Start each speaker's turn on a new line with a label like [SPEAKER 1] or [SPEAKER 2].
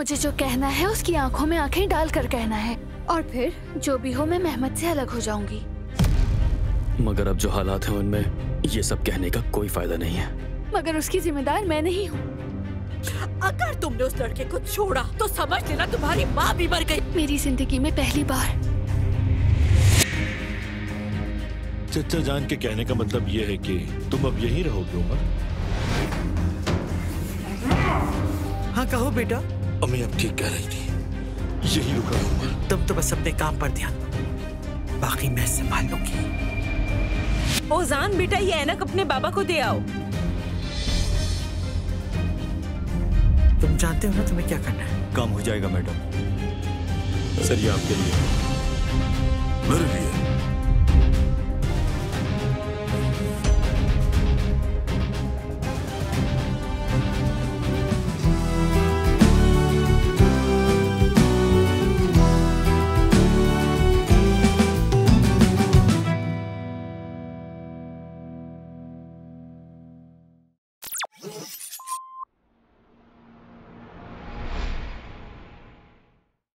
[SPEAKER 1] मुझे जो कहना है उसकी आंखों में आंखें डालकर कहना है, और फिर जो भी हो मैं मेहमद से अलग हो जाऊंगी।
[SPEAKER 2] मगर अब जो हालात हैं उनमें ये सब कहने का कोई फायदा नहीं है।
[SPEAKER 1] मगर उसकी जिम्मेदार मैं नहीं हूँ।
[SPEAKER 3] अगर तुमने उस लड़के को छोड़ा तो समझ लेना तुम्हारी माँ भी मर गई।
[SPEAKER 1] मेरी जिंदगी में पहली बार।
[SPEAKER 4] चचा जान के कहने का मतलब ये है कि तुम अब यहीं रहोगे उमर?
[SPEAKER 5] हाँ कहो बेटा।
[SPEAKER 4] अम्मी अब ठीक कह रही थी, यही रुका है उमर।
[SPEAKER 5] तुम तो बस अपने काम पर ध्यान, बाकी मैं संभाल लूंगी।
[SPEAKER 3] ओजान बेटा ये ऐनक अपने बाबा को दे आओ।
[SPEAKER 5] तुम जानते हो ना तुम्हें क्या करना है।
[SPEAKER 4] काम हो जाएगा मैडम। सर ये आपके लिए, मेरे लिए।